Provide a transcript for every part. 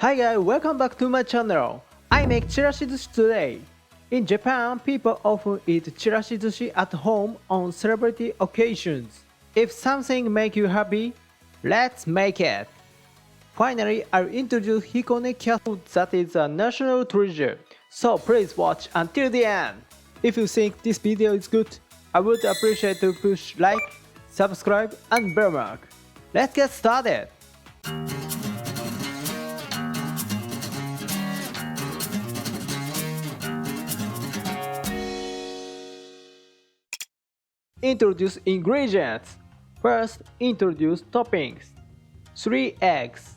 Hi guys, welcome back to my channel. I make Chirashi-sushi today. In Japan, people often eat Chirashi-sushi at home on celebrity occasions. If something makes you happy, let's make it. Finally, I'll introduce Hikone cat food that is a national treasure. So please watch until the end. If you think this video is good, I would appreciate to push like, subscribe and bell mark. Let's get started. Introduce ingredients. First, introduce toppings. 3 eggs,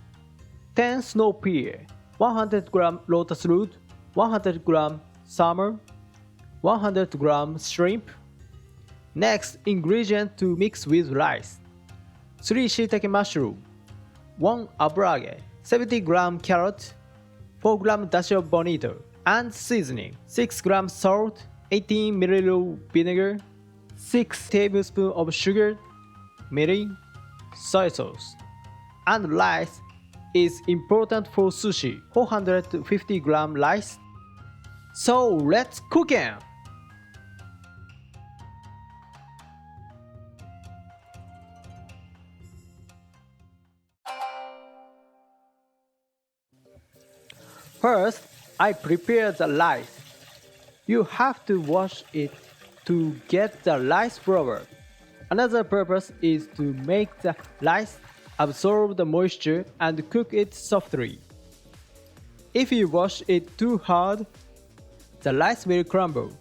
10 snow pea, 100 g lotus root, 100 g salmon, 100 g shrimp. Next ingredient to mix with rice. 3 shiitake mushroom, 1 aburaage, 70 g carrot, 4 g dashi of bonito, and seasoning. 6 g salt, 18 ml vinegar, 6 tablespoons of sugar, mirin, soy sauce. And rice is important for sushi, 450 g rice. So let's cook it! First, I prepare the rice. You have to wash it to get the rice flavor. Another purpose is to make the rice absorb the moisture and cook it softly. If you wash it too hard, the rice will crumble.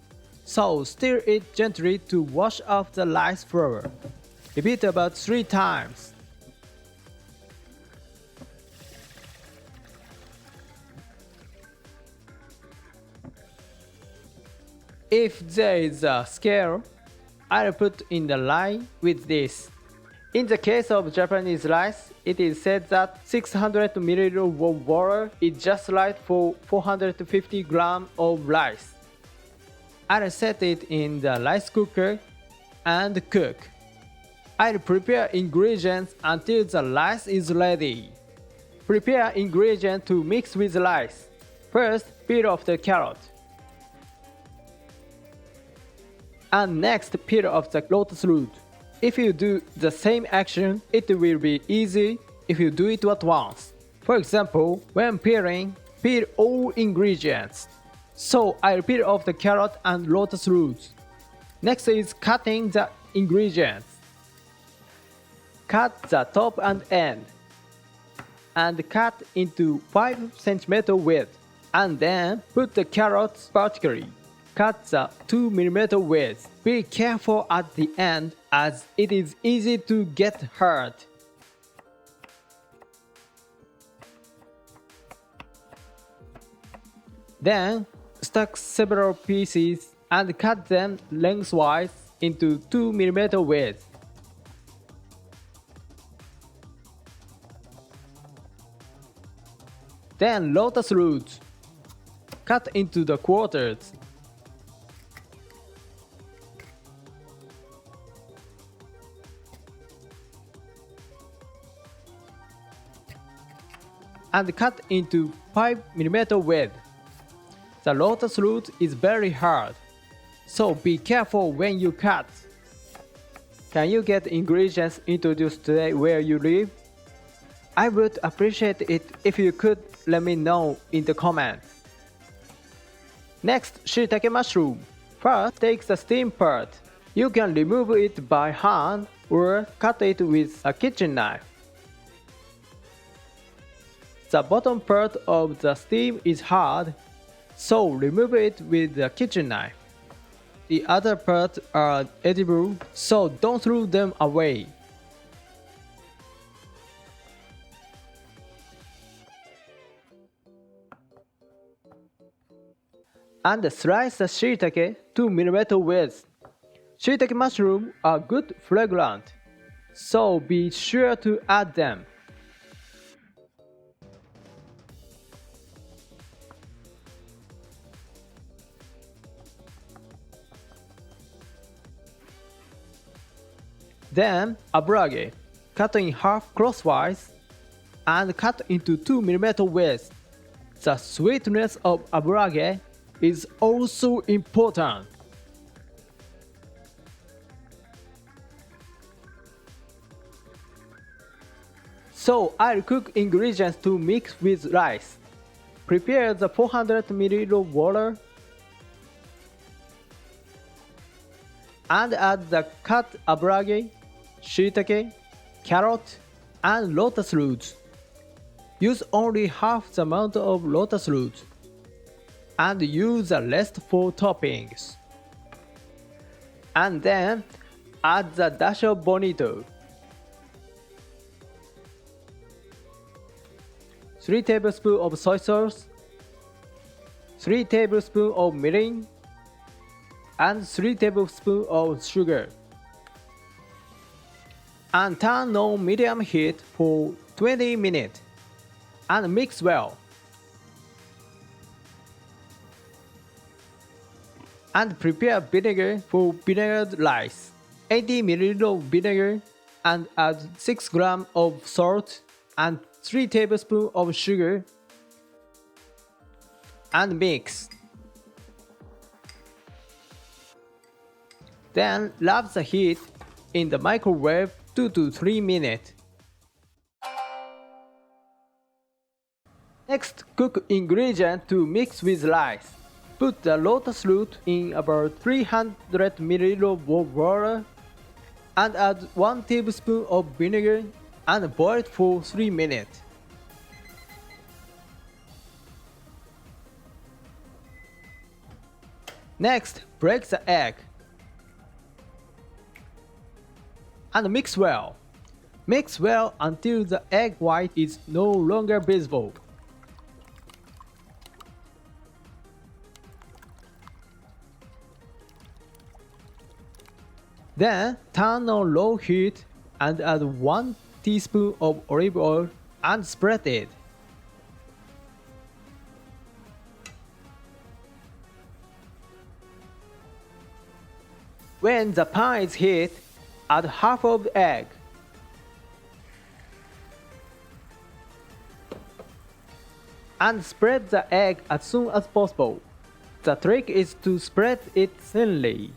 So stir it gently to wash off the rice flavor. Repeat about 3 times. If there is a scale, I'll put in the line with this. In the case of Japanese rice, it is said that 600 ml of water is just right for 450 g of rice. I'll set it in the rice cooker and cook. I'll prepare ingredients until the rice is ready. Prepare ingredients to mix with rice. First, peel off the carrot. And next, peel off the lotus root. If you do the same action, it will be easy if you do it at once. For example, when peeling, peel all ingredients. So I'll peel off the carrot and lotus roots. Next is cutting the ingredients. Cut the top and end. And cut into 5 cm width. And then put the carrots vertically. Cut the 2 mm width. Be careful at the end as it is easy to get hurt. Then stack several pieces and cut them lengthwise into 2 mm width. Then lotus roots. Cut into the quarters. And cut into 5 mm width. The lotus root is very hard, so be careful when you cut. Can you get ingredients introduced today where you live? I would appreciate it if you could let me know in the comments. Next, shiitake mushroom. First, take the steam part. You can remove it by hand or cut it with a kitchen knife. The bottom part of the steam is hard, so remove it with the kitchen knife. The other parts are edible, so don't throw them away. And slice the shiitake 2 mm width. Shiitake mushrooms are good fragrant, so be sure to add them. Then aburaage, cut in half crosswise. and cut into 2mm widths. The sweetness of aburaage is also important. So I'll cook ingredients to mix with rice. Prepare the 400 ml water and add the cut aburaage, shiitake, carrot, and lotus roots. Use only half the amount of lotus roots and use the rest for toppings. And then add the dash of bonito, 3 tablespoons of soy sauce, 3 tablespoons of mirin, and 3 tablespoons of sugar. And turn on medium heat for 20 minutes and mix well. And prepare vinegar for vinegared rice. 80 ml of vinegar and add 6 grams of salt and 3 tablespoons of sugar and mix. Then lower the heat in the microwave 2 to 3 minutes. Next, cook ingredients to mix with rice. Put the lotus root in about 300 ml of water and add 1 tablespoon of vinegar and boil it for 3 minutes. Next, break the egg and mix well. Mix well until the egg white is no longer visible. Then turn on low heat and add 1 teaspoon of olive oil and spread it. When the pan is heated, add half of the egg. And spread the egg as soon as possible. The trick is to spread it thinly.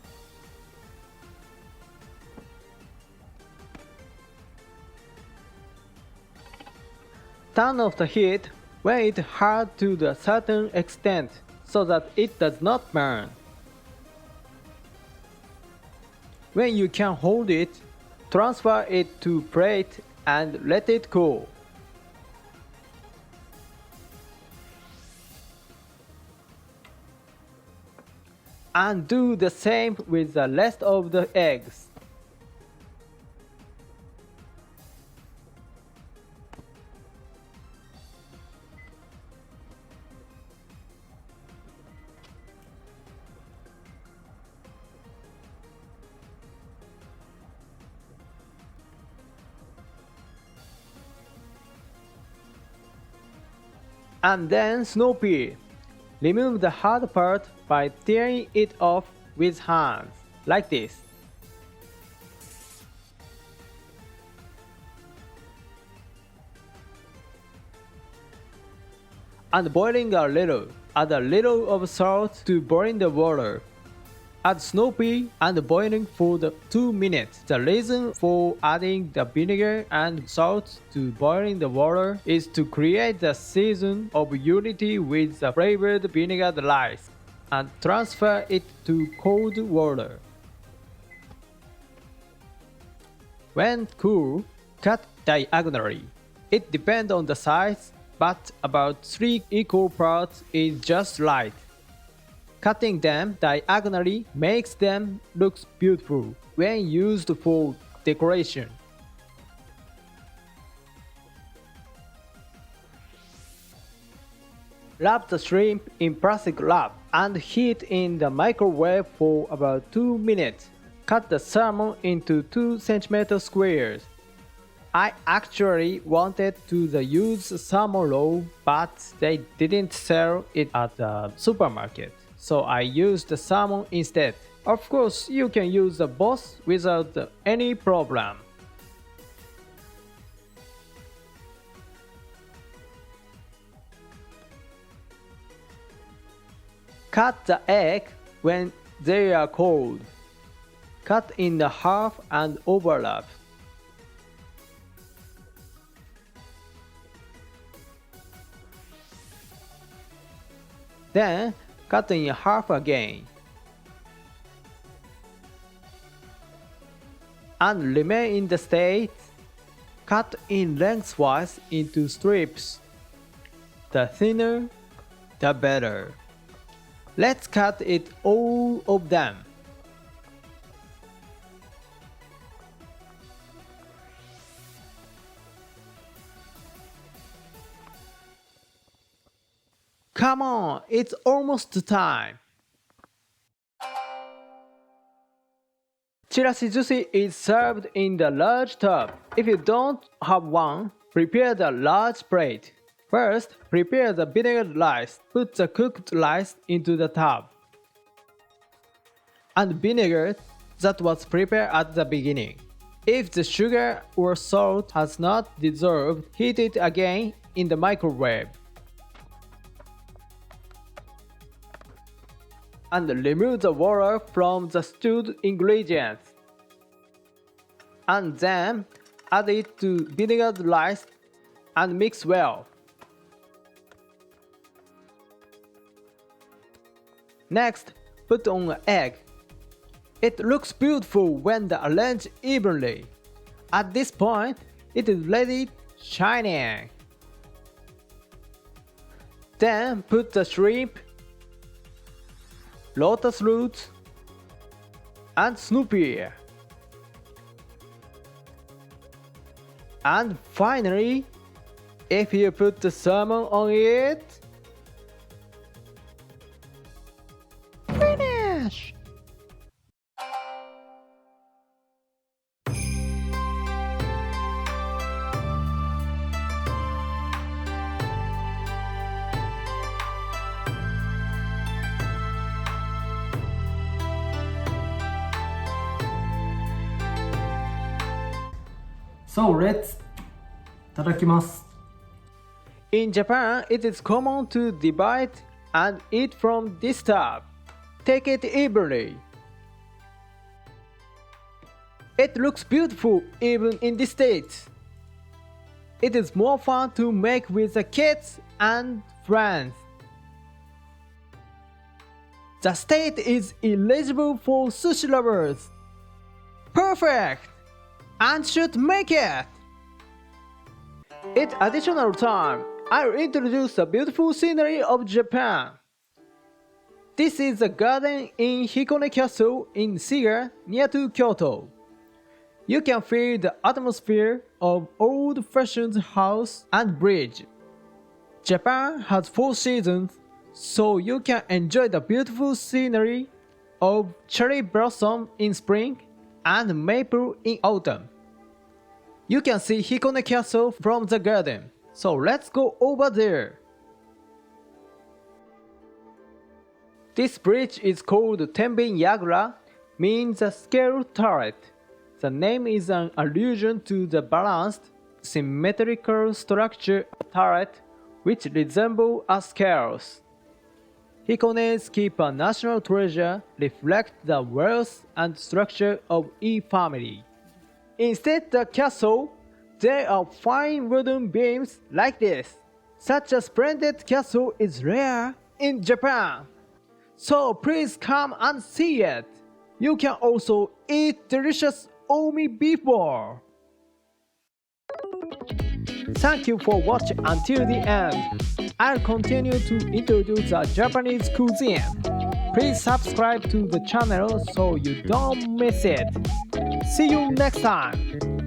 Turn off the heat when it hard to a certain extent so that it does not burn. When you can hold it, transfer it to plate and let it cool. And do the same with the rest of the eggs. And then snow pea. Remove the hard part by tearing it off with hands, like this. And boiling a little, add a little of salt to boil the water. Add snow pea and boiling for 2 minutes. The reason for adding the vinegar and salt to boiling the water is to create the season of unity with the flavored vinegar rice and transfer it to cold water. When cool, cut diagonally. It depends on the size, but about 3 equal parts is just right. Cutting them diagonally makes them look beautiful when used for decoration. Wrap the shrimp in plastic wrap and heat in the microwave for about 2 minutes. Cut the salmon into 2 cm squares. I actually wanted to use salmon roe, but they didn't sell it at the supermarket, so I used the salmon instead. Of course, you can use both without any problem. Cut the egg when they are cold. Cut in half and overlap. Then cut in half again. And remain in the state. Cut in lengthwise into strips. The thinner, the better. Let's cut it all of them. Come on, it's almost time. Chirashi-sushi is served in the large tub. If you don't have one, prepare the large plate. First, prepare the vinegared rice. Put the cooked rice into the tub. And vinegar that was prepared at the beginning. If the sugar or salt has not dissolved, heat it again in the microwave. And remove the water from the stewed ingredients. And then add it to vinegared rice and mix well. Next, put on an egg. It looks beautiful when arranged evenly. At this point, it is ready shining. Then put the shrimp, lotus roots, and snoopy. And finally, if you put the salmon on it, finish! So let's いただきます。 In Japan, it is common to divide and eat from this tub. Take it evenly. It looks beautiful even in this state. It is more fun to make with the kids and friends. The state is eligible for sushi lovers. Perfect! And should make it! In additional time, I'll introduce the beautiful scenery of Japan. This is the garden in Hikone Castle in Shiga near to Kyoto. You can feel the atmosphere of old-fashioned house and bridge. Japan has 4 seasons, so you can enjoy the beautiful scenery of cherry blossom in spring and maple in autumn. You can see Hikone Castle from the garden, so let's go over there. This bridge is called Tenbin Yagura, means a scale turret. The name is an allusion to the balanced, symmetrical structure of turret which resemble a scales. Hikones keep a national treasure, reflect the wealth and structure of each family. Instead of the castle, there are fine wooden beams like this. Such a splendid castle is rare in Japan. So please come and see it. You can also eat delicious omi beef ball. Thank you for watching until the end. I'll continue to introduce the Japanese cuisine. Please subscribe to the channel so you don't miss it. See you next time.